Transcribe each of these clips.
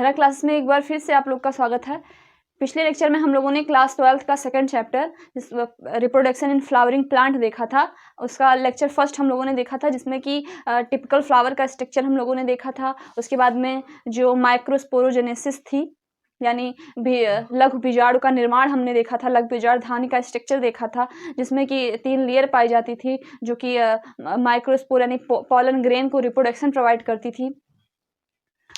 धरा क्लासेस में एक बार फिर से आप लोग का स्वागत है। पिछले लेक्चर में हम लोगों ने क्लास 12th का second chapter reproduction in flowering plant देखा था। उसका लेक्चर फर्स्ट हम लोगों ने देखा था, जिसमें कि टिपिकल फ्लावर का स्ट्रक्चर हम लोगों ने देखा था। उसके बाद में जो माइक्रोस्पोरोजेनेसिस थी, यानी लघु बीजाणु का निर्माण हमने देखा था। लघु बीजाणु धानी का स्ट्रक्चर देखा था, जिसमें कि 3 लेयर पाई जाती थी, जो कि माइक्रोस्पोर यानी पॉलन ग्रेन को रिप्रोडक्शन प्रोवाइड करती थी।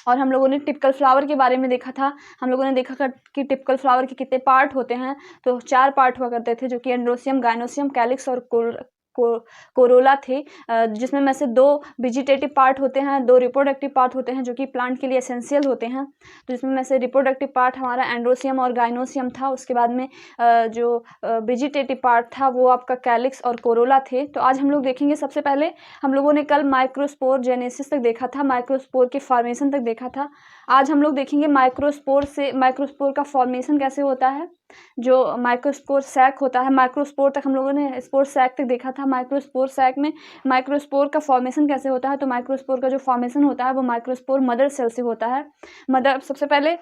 और हम लोगों ने टिपिकल फ्लावर के बारे में देखा था। हम लोगों ने देखा कि टिपिकल फ्लावर के कितने पार्ट होते हैं, तो 4 पार्ट हुआ करते थे, जो कि एंड्रोसियम, गाइनोसियम, कैलिक्स और कोरोला थे, जिसमें में से 2 वेजिटेटिव पार्ट होते हैं, 2 रिप्रोडक्टिव पार्ट होते हैं, जो कि प्लांट के लिए एसेंशियल होते हैं। तो जिसमें में से रिप्रोडक्टिव पार्ट हमारा एंड्रोसियम और गाइनोसियम था। उसके बाद में जो वेजिटेटिव पार्ट था वो आपका कैलिक्स और कोरोला थे। तो आज हम लोग देखेंगे, सबसे पहले हम लोगों ने कल माइक्रोस्पोर जेनेसिस तक देखा था, माइक्रोस्पोर के फॉर्मेशन तक देखा था। आज हम लोग देखेंगे माइक्रोस्पोर का फॉर्मेशन कैसे होता है, जो माइक्रोस्पोर सैक होता है। माइक्रोस्पोर तक हम लोगों ने स्पोर सैक तक देखा था। माइक्रोस्पोर सैक में माइक्रोस्पोर का फॉर्मेशन कैसे होता है, तो माइक्रोस्पोर का जो फॉर्मेशन होता है वो माइक्रोस्पोर मदर सेल से होता है। सबसे पहले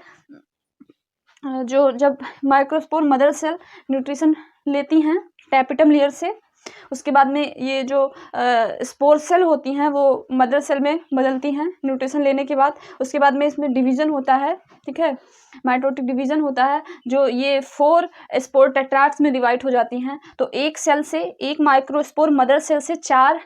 जब माइक्रोस्पोर मदर सेल न्यूट्रिशन लेती हैं टैपेटम लेयर से, उसके बाद में ये जो स्पोर सेल होती हैं वो मदर सेल में बदलती हैं न्यूट्रिशन लेने के बाद। उसके बाद में इसमें डिवीज़न होता है, ठीक है, माइटोटिक डिवीज़न होता है, जो ये 4 स्पोर टेट्राड्स में डिवाइड हो जाती हैं। तो एक सेल से, एक माइक्रोस्पोर मदर सेल से 4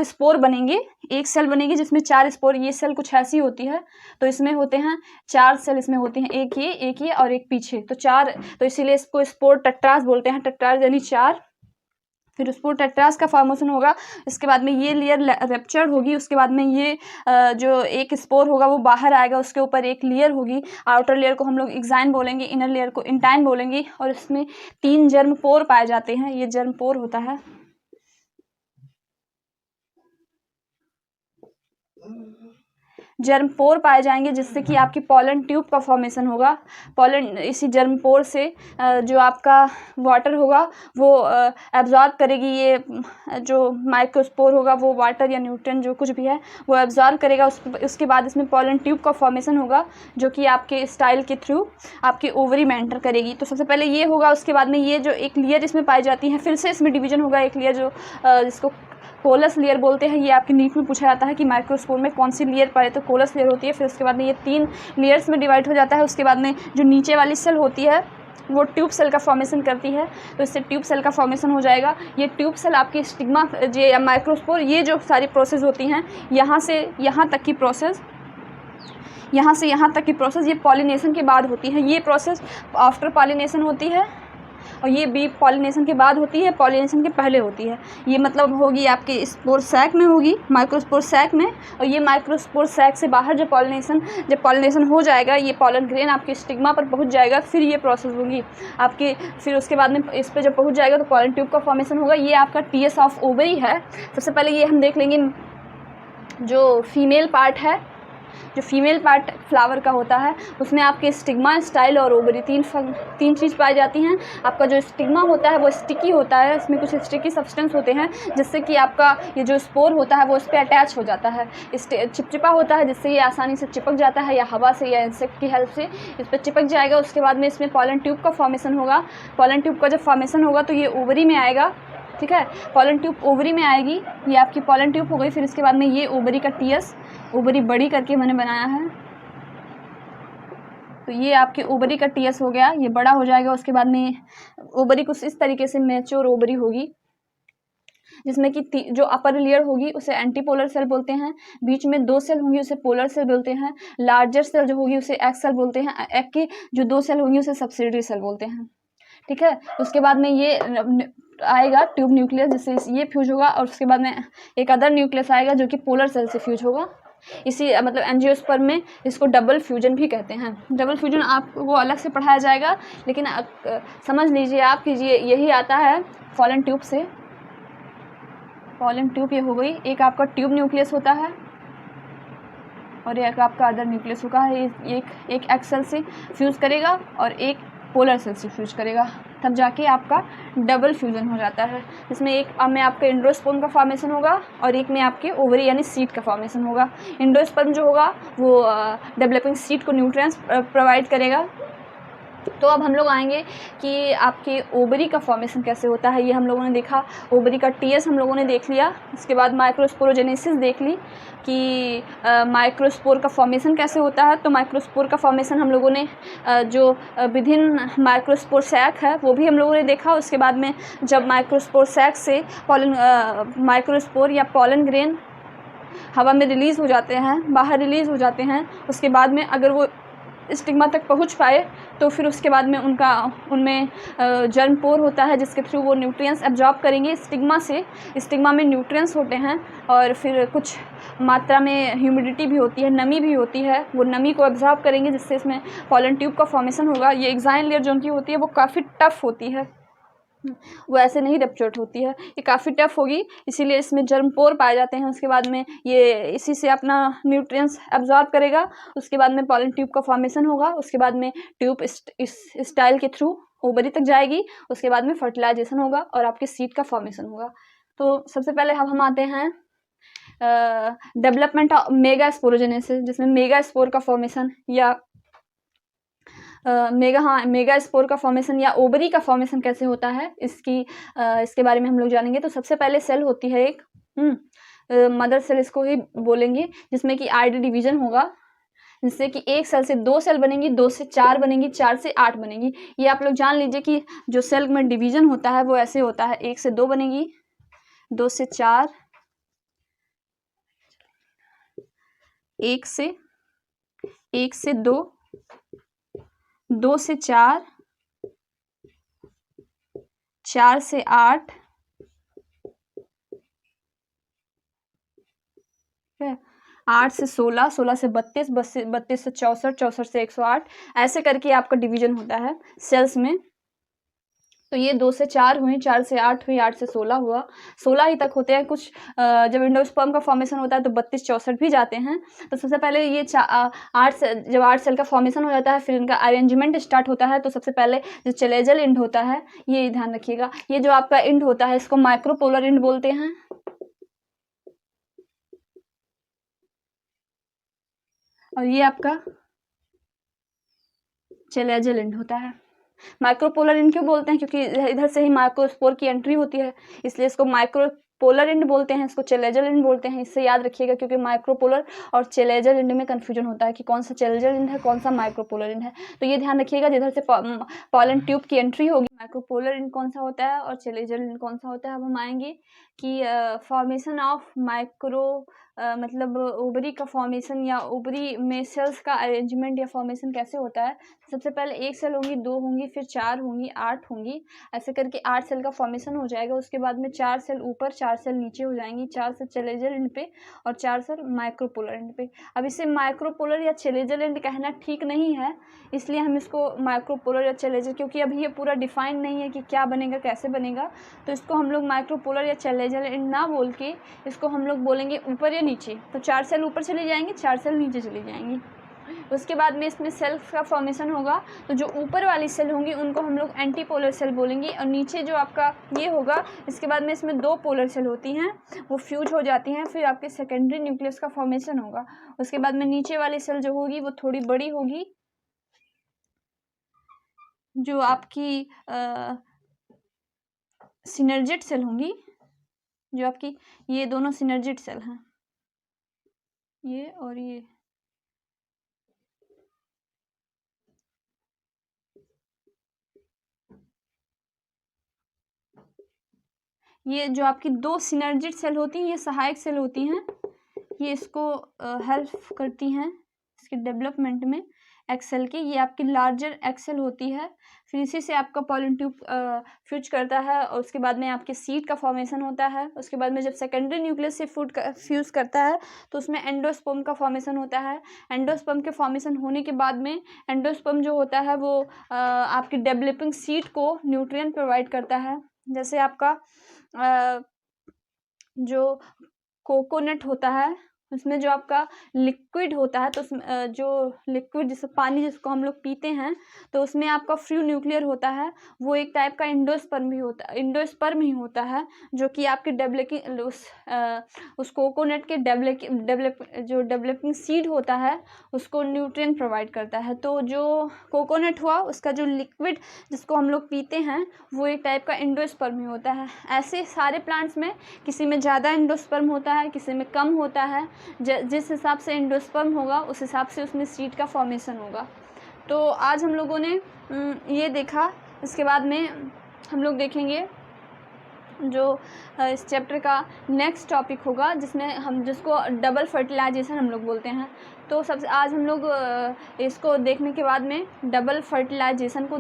स्पोर बनेंगे, एक सेल बनेगी जिसमें 4 स्पोर। ये सेल कुछ ऐसी होती है, तो इसमें होते हैं 4 सेल इसमें होती हैं, एक ये और एक पीछे, तो 4। तो इसीलिए इसको स्पोर टेट्रास बोलते हैं, टेट्रास यानी 4। फिर स्पोर टेट्रास का फॉर्मेशन होगा। इसके बाद में ये लेयर रैप्चर्ड होगी। उसके बाद में ये जो एक स्पोर होगा वो बाहर आएगा, उसके ऊपर एक लेयर होगी। आउटर लेयर को हम लोग एक्साइन बोलेंगे, इनर लेयर को इंटाइन बोलेंगे। और इसमें 3 जर्म पोर पाए जाते हैं। ये जर्म पोर होता है। जर्म पोर पाए जाएंगे, जिससे कि आपकी पॉलन ट्यूब का फॉर्मेशन होगा। पॉलन इसी जर्म पोर से जो आपका वाटर होगा वो एब्जॉर्ब करेगी। ये जो माइक्रोस्पोर होगा वो वाटर या न्यूट्रिएंट जो कुछ भी है वो एब्जॉर्ब करेगा। उसके बाद इसमें पॉलन ट्यूब का फॉर्मेशन होगा, जो कि आपके स्टाइल के थ्रू आपके ओवरी में एंटर करेगी। तो सबसे पहले ये होगा। उसके बाद में ये जो एक लेयर इसमें पाई जाती है, फिर से इसमें डिवीजन होगा। एक लेयर जो जिसको कोलस लेयर बोलते हैं। ये आपके नीट में पूछा जाता है कि माइक्रोस्पोर में कौन सी लेयर पाए, तो कोलस लेयर होती है। फिर उसके बाद में ये 3 लेयर्स में डिवाइड हो जाता है। उसके बाद में जो नीचे वाली सेल होती है वो ट्यूब सेल का फॉर्मेशन करती है, तो इससे ट्यूब सेल का फॉर्मेशन हो जाएगा। ये ट्यूब सेल आपकी स्टिग्मा या माइक्रोस्पोर, ये जो सारी प्रोसेस होती हैं, यहाँ से यहाँ तक की प्रोसेस, यहाँ से यहाँ तक की प्रोसेस ये पॉलिनेशन के बाद होती है। ये प्रोसेस आफ्टर पॉलिनेशन होती है, और ये बी पॉलिनेशन के बाद होती है, पॉलिनेशन के पहले होती है। ये मतलब होगी आपके स्पोर सैक में होगी, माइक्रोस्पोर सैक में। और ये माइक्रोस्पोर सैक से बाहर जब पॉलिनेशन हो जाएगा, ये पॉलन ग्रेन आपके स्टिग्मा पर पहुंच जाएगा, फिर ये प्रोसेस होगी आपके। फिर उसके बाद में इस पर जब पहुंच जाएगा तो पॉलन ट्यूब का फॉर्मेशन होगा। ये आपका टीएस ऑफ ओवरी है। सबसे पहले ये हम देख लेंगे, जो फीमेल पार्ट है, जो फीमेल पार्ट फ्लावर का होता है, उसमें आपके स्टिग्मा, स्टाइल और ओवरी 3 चीज़ पाई जाती हैं। आपका जो स्टिग्मा होता है वो स्टिकी होता है, इसमें कुछ स्टिकी सब्सटेंस होते हैं, जिससे कि आपका ये जो स्पोर होता है वो इस पर अटैच हो जाता है। चिपचिपा होता है, जिससे ये आसानी से चिपक जाता है, या हवा से या इंसेक्ट की हेल्प से इस पर चिपक जाएगा। उसके बाद में इसमें पॉलन ट्यूब का फॉर्मेशन होगा। पॉलन ट्यूब का जब फॉर्मेशन होगा तो ये ओवरी में आएगा, ठीक है। पॉलन ट्यूब ओवरी में आएगी, ये आपकी पॉलन ट्यूब हो गई। फिर इसके बाद में ये ओवरी का टीएस, ओवरी बड़ी करके मैंने बनाया है, तो ये आपके ओवरी का टीएस हो गया, ये बड़ा हो जाएगा। उसके बाद में ओवरी कुछ इस तरीके से मैच्योर ओवरी होगी, जिसमें कि जो अपर लेयर होगी उसे एंटीपोलर सेल बोलते हैं। बीच में 2 सेल होंगी उसे पोलर सेल बोलते हैं। लार्जर सेल जो होगी उसे एक्स सेल बोलते हैं। एग की जो 2 सेल होंगी उसे सब्सिडियरी सेल बोलते हैं, ठीक है। उसके बाद में ये आएगा ट्यूब न्यूक्लियस, जिससे ये फ्यूज होगा। और उसके बाद में एक अदर न्यूक्लियस आएगा जो कि पोलर सेल से फ्यूज होगा। इसी मतलब एंजियोस्पर्म में इसको डबल फ्यूजन भी कहते हैं। डबल फ्यूजन आपको अलग से पढ़ाया जाएगा, लेकिन समझ लीजिए आप कीजिए, यही आता है पॉलन ट्यूब से। पॉलन ट्यूब ये हो गई। एक आपका ट्यूब न्यूक्लियस होता है और एक आपका अदर न्यूक्लियस होगा। एक एक्सेल से फ्यूज़ करेगा और एक पोलर सेल से फ्यूज करेगा, तब जाके आपका डबल फ्यूज़न हो जाता है, जिसमें एक में आपका एंडोस्पर्म का फॉर्मेशन होगा और एक में आपके ओवरी यानी सीड का फॉर्मेशन होगा। एंडोस्पर्म जो होगा वो डेवलपिंग सीड को न्यूट्रिएंट्स प्रोवाइड करेगा। तो अब हम लोग आएंगे कि आपके ओवरी का फॉर्मेशन कैसे होता है। ये हम लोगों ने देखा, ओवरी का टीएस हम लोगों ने देख लिया। इसके बाद माइक्रोस्पोरोजेनेसिस देख ली कि माइक्रोस्पोर का फॉर्मेशन कैसे होता है। तो माइक्रोस्पोर का फॉर्मेशन हम लोगों ने जो विभिन्न माइक्रोस्पोर सैक है वो भी हम लोगों ने देखा। उसके बाद में जब माइक्रोस्पोर सैक से पॉलन माइक्रोस्पोर या पॉलन ग्रेन हवा में रिलीज़ हो जाते हैं, बाहर रिलीज़ हो जाते हैं, उसके बाद में अगर वो स्टिग्मा तक पहुंच पाए तो फिर उसके बाद में उनमें जर्म पोर होता है जिसके थ्रू वो न्यूट्रिएंट्स एब्जॉर्ब करेंगे स्टिग्मा से। स्टिग्मा में न्यूट्रिएंट्स होते हैं और फिर कुछ मात्रा में ह्यूमिडिटी भी होती है, नमी भी होती है, वो नमी को एब्जॉर्ब करेंगे जिससे इसमें पॉलन ट्यूब का फॉर्मेशन होगा। ये एक्साइन लेयर जो उनकी होती है वो काफ़ी टफ होती है, वो ऐसे नहीं रप्चर्ड होती है, ये काफ़ी टफ होगी, इसीलिए इसमें जर्म पोर पाए जाते हैं। उसके बाद में ये इसी से अपना न्यूट्रिएंट्स एब्जॉर्ब करेगा। उसके बाद में पॉलन ट्यूब का फॉर्मेशन होगा। उसके बाद में ट्यूब इस स्टाइल के थ्रू ओवरी तक जाएगी। उसके बाद में फर्टिलाइजेशन होगा और आपके सीड का फॉर्मेशन होगा। तो सबसे पहले हम आते हैं डेवलपमेंट ऑफ मेगा स्पोरोजेनेसिस, जिसमें मेगा स्पोर का फॉर्मेशन या मेगा स्पोर का फॉर्मेशन या ओवरी का फॉर्मेशन कैसे होता है इसके बारे में हम लोग जानेंगे। तो सबसे पहले सेल होती है एक मदर सेल, इसको ही बोलेंगे, जिसमें कि आईडी डिवीजन होगा, जिससे कि एक सेल से 2 सेल बनेंगी, 2 से 4 बनेंगी, 4 से 8 बनेंगी। ये आप लोग जान लीजिए कि जो सेल में डिवीजन होता है वो ऐसे होता है, 1 से 2 बनेगी, 2 से 4, 1 से 2, 2 से 4, 4 से 8, 8 से 16, 16 से 32, 32 से 64, 64 से 108, ऐसे करके आपका डिवीजन होता है सेल्स में। तो ये 2 से 4 हुई, 4 से 8 हुई, 8 से 16 हुआ, 16 ही तक होते हैं। कुछ जब एंडोस्पर्म का फॉर्मेशन होता है तो 32, 64 भी जाते हैं। तो सबसे पहले ये 8 जब 8 सेल का फॉर्मेशन हो जाता है फिर इनका अरेंजमेंट स्टार्ट होता है। तो सबसे पहले जो चलेजल इंड होता है, ये ध्यान रखिएगा, ये जो आपका इंड होता है इसको माइक्रोपोलर इंड बोलते हैं। और ये आपका चलेजल इंड होता है। माइक्रोपोलर इंड क्यों बोलते हैं? क्योंकि इधर से ही माइक्रोस्पोर की एंट्री होती है, इसलिए इसको माइक्रोपोलर इंड बोलते हैं, इसको चेलेजल इंड बोलते हैं। इससे याद रखिएगा, क्योंकि माइक्रोपोलर और चेलेजल इंड में कन्फ्यूजन होता है कि कौन सा चेलेजल इंड है, कौन सा माइक्रोपोलर इंड है। तो ये ध्यान रखिएगा, जिधर से पॉलन ट्यूब की एंट्री होगी, माइक्रोपोलर इंड कौन सा होता है और चेलेजल इंड कौन सा होता है। अब हम आएंगे कि फॉर्मेशन ऑफ मतलब ओवरी का फॉर्मेशन या ओवरी में सेल्स का अरेंजमेंट या फॉर्मेशन कैसे होता है। सबसे पहले 1 सेल होंगी, 2 होंगी, फिर 4 होंगी, 8 होंगी, ऐसे करके 8 सेल का फॉर्मेशन हो जाएगा। उसके बाद में 4 सेल ऊपर, 4 सेल नीचे हो जाएंगी, 4 सेल चेलेजल एंड पे और 4 सेल माइक्रोपोलर एंड पे। अब इसे माइक्रोपोलर या चेलेजल एंड कहना ठीक नहीं है, इसलिए हम इसको माइक्रोपोलर या चेलेजल, क्योंकि अभी ये पूरा डिफाइन नहीं है कि क्या बनेगा, कैसे बनेगा, तो इसको हम लोग माइक्रोपोलर या चेलेजल एंड ना बोल के इसको हम लोग बोलेंगे ऊपर या नीचे। तो 4 सेल ऊपर चली जाएंगी, 4 सेल नीचे चली जाएंगी। उसके बाद में इसमें सेल्स का फॉर्मेशन होगा, तो जो ऊपर वाली सेल होंगी उनको हम लोग एंटीपोलर सेल बोलेंगे, और नीचे जो आपका ये होगा, इसके बाद में इसमें 2 पोलर सेल होती हैं, वो फ्यूज हो जाती हैं, फिर आपके सेकेंडरी न्यूक्लियस का फॉर्मेशन होगा। उसके बाद में नीचे वाली सेल जो होगी वो थोड़ी बड़ी होगी, जो आपकी सिनर्जिड सेल होंगी, जो आपकी ये दोनों सिनर्जिड सेल हैं, ये और ये जो आपकी 2 सिनर्जिड सेल होती हैं, ये सहायक सेल होती हैं, ये इसको हेल्प करती हैं इसके डेवलपमेंट में एक्सेल की। ये आपकी लार्जर एक्सेल होती है, फिर इसी से आपका पॉलन ट्यूब फ्यूज करता है, और उसके बाद में आपके सीड का फॉर्मेशन होता है। उसके बाद में जब सेकेंडरी न्यूक्लियस से फ्यूज करता है तो उसमें एंडोस्पर्म का फॉर्मेशन होता है। एंडोस्पर्म के फॉर्मेशन होने के बाद में एंडोस्पर्म जो होता है वो आपकी डेवलपिंग सीड को न्यूट्रिएंट प्रोवाइड करता है। जैसे आपका जो कोकोनट होता है, उसमें जो आपका लिक्विड होता है, तो उसमें जो लिक्विड जैसे पानी जिसको हम लोग पीते हैं, तो उसमें आपका फ्री न्यूक्लियर होता है, वो एक टाइप का एंडोस्पर्म ही होता है, जो कि आपके उस कोकोनट के डेवलपिंग सीड होता है उसको न्यूट्रिएंट प्रोवाइड करता है। तो जो कोकोनट हुआ उसका जो लिक्विड जिसको हम लोग पीते हैं वो एक टाइप का एंडोस्पर्म ही होता है। ऐसे सारे प्लांट्स में किसी में ज़्यादा एंडोस्पर्म होता है, किसी में कम होता है। जिस हिसाब से एंडोस्पर्म होगा उस हिसाब से उसमें सीड का फॉर्मेशन होगा। तो आज हम लोगों ने ये देखा। इसके बाद में हम लोग देखेंगे जो इस चैप्टर का नेक्स्ट टॉपिक होगा, जिसको डबल फर्टिलाइजेशन हम लोग बोलते हैं। तो सबसे आज हम लोग इसको देखने के बाद में डबल फर्टिलाइजेशन को